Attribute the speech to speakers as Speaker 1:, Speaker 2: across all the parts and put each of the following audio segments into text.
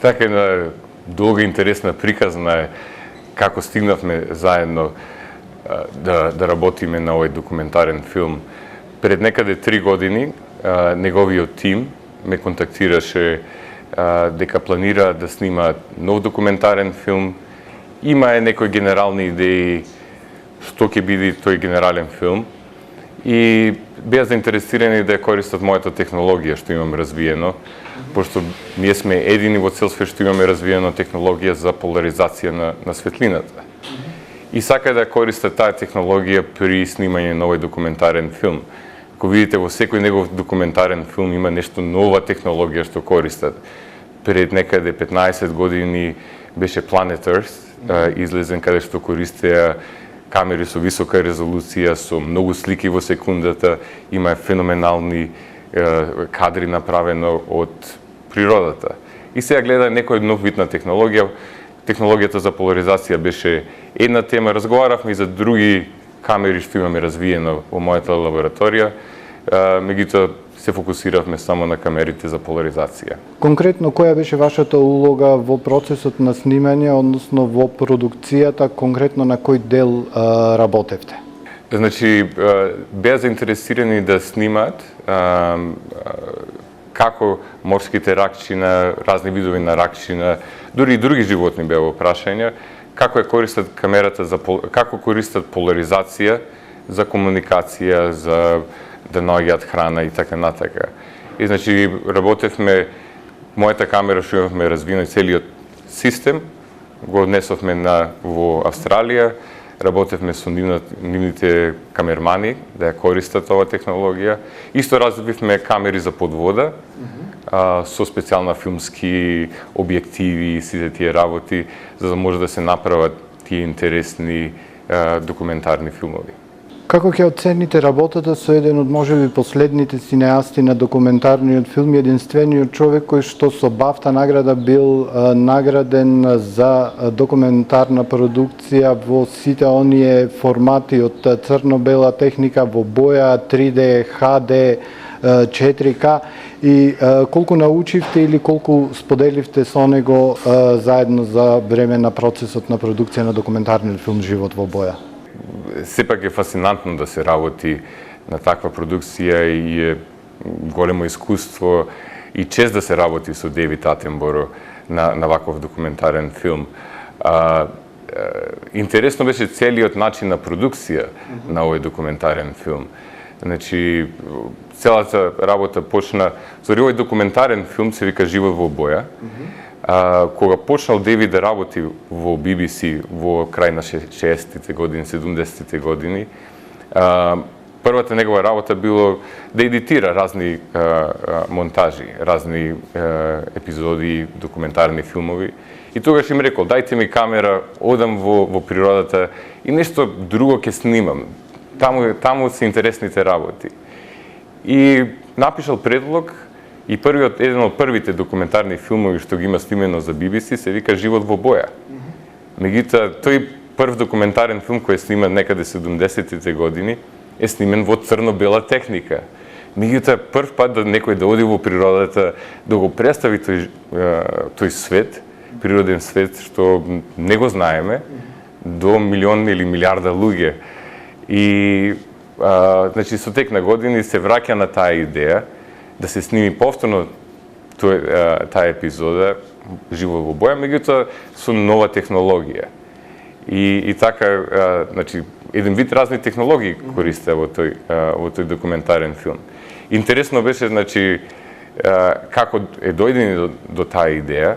Speaker 1: Така една долга интересна приказна е како стигнавме заедно да работиме на овој документарен филм. Пред некаде 3 години неговиот тим ме контактираше дека планира да снима нов документарен филм. Има некои генерални идеи што ќе биде тој генерален филм и беа заинтересирани да ја користат мојата технологија што имам развиено, пошто ние сме едини во цел свет што имаме развиено технологија за поларизација на светлината. И сака да користат таа технологија при снимање на овој документарен филм. Ако видите, во секој негов документарен филм има нешто нова технологија што користат. Пред некаде 15 години беше Planet Earth, излезен каде што користеа камери со висока резолуција, со многу слики во секундата, има феноменални кадри направено од природата. И сега гледа некој нов вид на технологија. Технологијата за поларизација беше една тема, разговаравме и за други камери што имаме развиено во мојата лабораторија, меѓутоа се фокусиравме само на камерите за поларизација.
Speaker 2: Конкретно, која беше вашата улога во процесот на снимање, односно во продукцијата, конкретно на кој дел работевте?
Speaker 1: Значи, беа заинтересирани да снимаат како морските ракчина, разни видови на ракчина, дури и други животни беа во прашања, како ја користат камерата како користат поларизација за комуникација, за да наоѓаат храна и така натака. И значи работевме, мојата камера што имавме развиено целиот систем, го однесовме во Австралија, работевме со нивните камермани да ја користат оваа технологија. Исто развивме камери за подвода, со специјална филмски објективи и сите тие работи, за да може да се направат тие интересни документарни филмови.
Speaker 2: Како ќе оцените работата со еден од можеби последните синеасти на документарниот филм, единствениот човек кој што со Бафта награда бил награден за документарна продукција во сите оние формати од црно-бела техника во боја, 3D, HD, 4K и колку научивте или колку споделивте со него заедно за време на процесот на продукција на документарниот филм Живот во боја?
Speaker 1: Сепак е фасцинантно да се работи на таква продукција и е големо искуство и чест да се работи со Дейвид Атенборо на ваков документарен филм. Интересно беше целиот начин на продукција на овој документарен филм. Значи, целата работа почна, овој документарен филм се вика Живот во боја. Кога почнал Дейвид да работи во BBC во крај на 60-тите години, 70-тите години, првата негова работа било да едитира разни монтажи, разни епизоди, документарни филмови. И тогаш им рекол, дајте ми камера, одам во природата и нешто друго ќе снимам. Таму се интересните работи. И напишал предлог и еден од првите документарни филмови што ги има снимено за BBC се вика Живот во боја. Меѓутоа, тој прв документарен филм кој е снимен некаде 70-тите години е снимен во црно-бела техника. Меѓутоа, прв пат да некој да оди во природата, да го представи тој свет, природен свет што не го знаеме, до милион или милиарда луѓе. И значи со тек на години се враќа на таа идеја да се сними повторно таа епизода Живот во боја, меѓутоа со нова технологија. И така, значи, еден вид разни технологии користеа во тој документарен филм. Интересно беше, значи, како е дојден до таа идеја,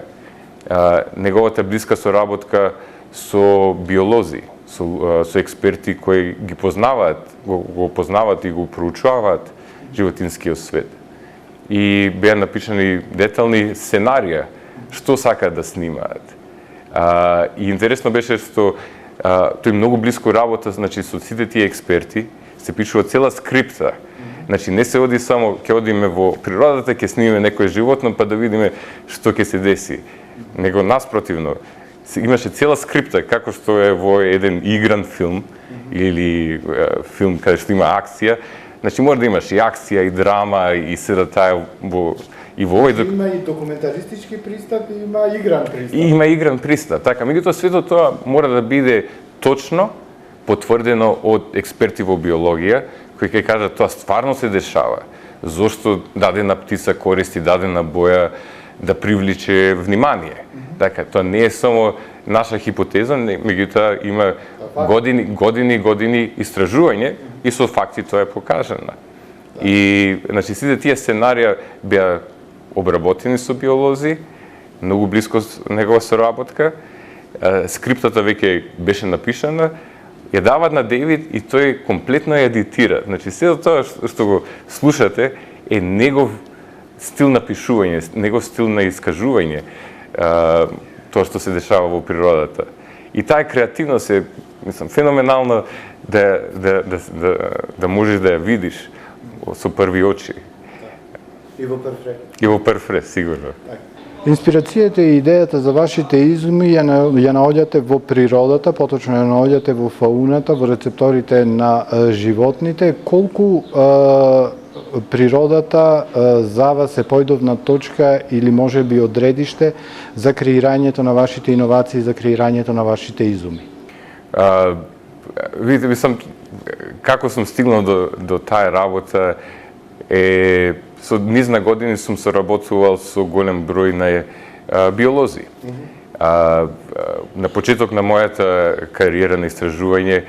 Speaker 1: неговата блиска соработка со биолози, со експерти кои ги познаваат, го познаваат и го проучуваат животинскиот свет. И беа напишани детални сценарија што сакаат да снимаат. И интересно беше што тој многу блиско работа, значи со сите тие експерти, се пишува цела скрипта. Значи не се оди само ќе одиме во природата, ќе снимиме некој животно па да видиме што ќе се деси. Него наспротивно имаше цела скрипта како што е во еден игран филм или филм каде што има акција. Значи мора да имаш и акција, и драма, и се да таа во И во овој
Speaker 2: Има и документаристички пристап и има игран пристап.
Speaker 1: и има игран пристап, така, меѓутоа сето тоа мора да биде точно потврдено од експерти во биологија, кои ќе кажат тоа стварно се дешава. Зошто дадена птица користи дадена боја да привличе внимание. Така, тоа не е само наша хипотеза, меѓутоа има години истражување и со факти тоа е покажано. И значи сите тие сценарија беа обработени со биолози, многу блиско негова соработка. Скриптата веќе беше напишана, ја дават на Дейвид и тој комплетно ја едитира. Значи сето тоа што го слушате е негов стил на пишување, негов стил на искажување, тоа што се дешава во природата. И таа креативност е, мислам, феноменална да можеш да ја видиш со први очи.
Speaker 2: И во прв ред.
Speaker 1: И во прв ред, сигурно.
Speaker 2: Инспирацијата и идејата за вашите изуми ја наоѓате во природата, поточно ја наоѓате во фауната, во рецепторите на животните. Колку природата за вас е појдовна точка или може би одредиште за креирањето на вашите иновации, за креирањето на вашите изуми?
Speaker 1: Видите, мислам, како сум стигнал до таа работа е со низ на години сум соработувал со голем број на биолози. На почеток на мојата кариера на истражување,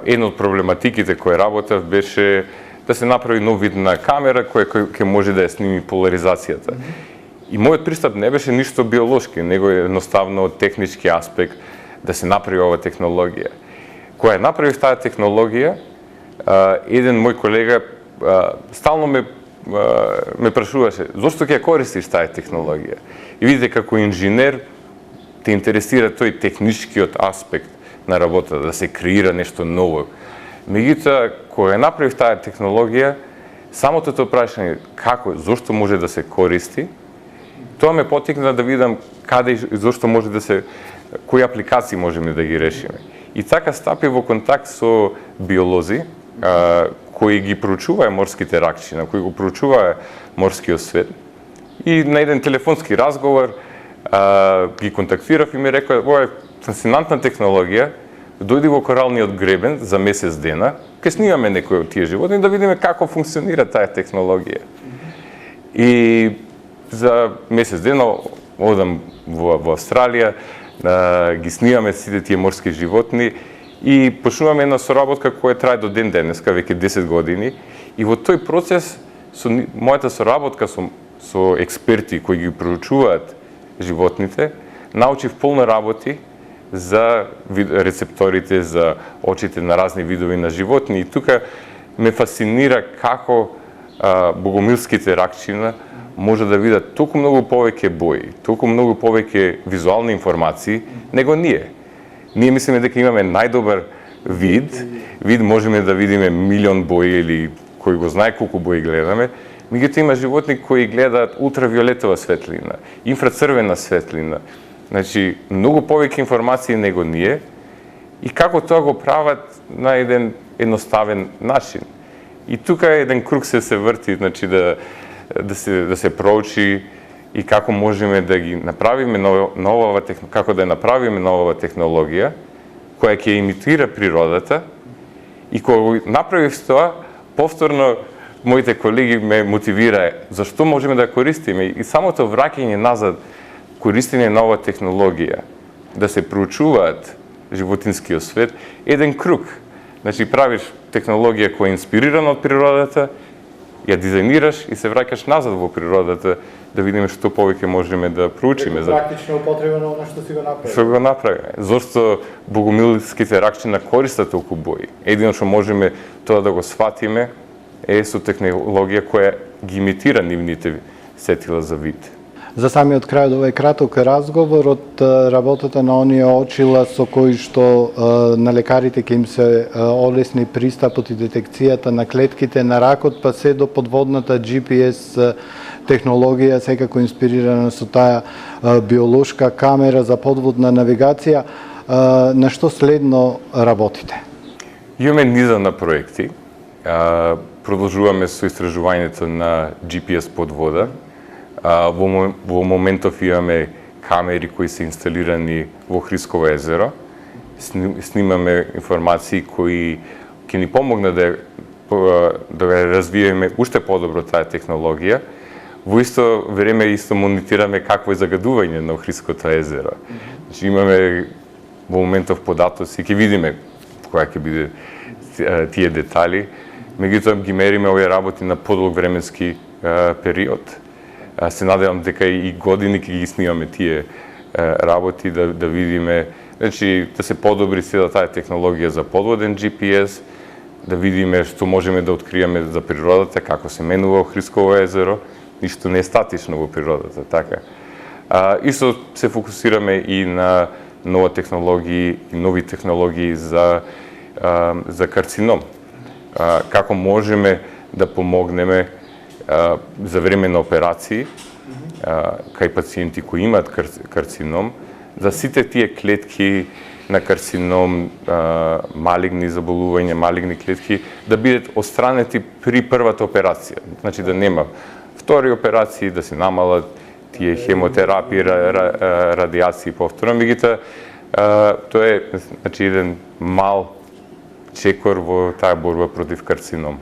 Speaker 1: една од проблематиките која работев беше да се направи нов вид на камера која ќе може да ја сними поларизацијата. И мојот пристап не беше ништо биолошки, него едноставно технички аспект да се направи ова технологија. Кога ја направив таа технологија, еден мој колега стално ме прашуваше зошто ќе ја користиш таа технологија. И видите како инженер те интересира тој техничкиот аспект на работата, да се креира нешто ново. Меѓутоа, кога ја направив таа технологија, самото тоа прашање како, зошто може да се користи, тоа ме потикна да видам каде и зошто може да се, кои апликации можеме да ги решиме. И така стапи во контакт со биолози, кои ги проучуваа морските ракчина, кои го проучуваа морскиот свет. И на еден телефонски разговор ги контактирав и ми рекоа, ова е фасцинантна технологија, дојди во коралниот гребен за месец дена, ќе снимаме некои од тие животни да видиме како функционира таа технологија. И за месец дена одам во Австралија, ги снимаме сите тие морски животни и почнуваме една соработка која трае до ден денеска, веќе 10 години. И во тој процес, со мојата соработка со експерти кои ги проучуваат животните, научив полно работи за рецепторите, за очите на разни видови на животни. И тука ме фасцинира како богомилските ракчина може да видат толку многу повеќе бои, толку многу повеќе визуални информации, него ние. Ние мислиме дека имаме најдобар вид можеме да видиме милион бои или кој го знае колку бои гледаме, меѓутоа има животни кои гледаат ултравиолетова светлина, инфрацрвена светлина, значи многу повеќе информации него ние и како тоа го прават на еден едноставен начин. И тука еден круг се врти, значи да се проучи и како можеме да ги направиме како да ја направиме новава технологија која ќе имитира природата и кога го направив тоа, повторно моите колеги ме мотивираа зашто можеме да ја користиме и самото враќање назад користење на нова технологија, да се проучуваат животинскиот свет, еден круг. Значи правиш технологија која е инспирирана од природата, ја дизајнираш и се враќаш назад во природата да видиме што повеќе можеме да проучиме.
Speaker 2: Практична употреба на она што си го направи.
Speaker 1: Што го направиме. Зошто богомилските ракчина користат толку бои? Едино што можеме тоа да го сватиме е со технологија која ги имитира нивните сетила за вид.
Speaker 2: За самиот крај од овој краток разговор од работата на оние очила со кои што на лекарите ќе им се олесни пристапот и детекцијата на клетките на ракот, па се до подводната GPS технологија, секако инспирирана со таа биолошка камера за подводна навигација, на што следно работите?
Speaker 1: Имаме низа на проекти. Продолжуваме со истражувањето на GPS под вода. Во моментов имаме камери кои се инсталирани во Охридсково езеро. Снимаме информации кои ќе ни помогнат да развиеме уште подобро таа технологија. Во исто време исто мониторираме какво е загадување на Охридското езеро. Значи имаме во моментов податоци, ќе видиме која ќе биде тие детали. Меѓутоа ги мериме овие работи на подолг временски период. Се надевам дека и години ќе ги снимаме тие работи да видиме, значи да се подобри села таа технологија за подводен GPS, да видиме што можеме да откриеме за природата, како се менува Охридсково езеро, ништо не е статично во природата, така. Исто се фокусираме и на нови технологии за карцином. Како можеме да помогнеме за време на операции кај пациенти кои имаат карцином, за сите тие клетки на карцином, малигни заболувања, малигни клетки, да бидат отстранети при првата операција. Значи да нема втори операции, да се намалат тие хемотерапии, радиации повторно. Меѓутоа, тоа е, значи, еден мал чекор во таа борба против карцином.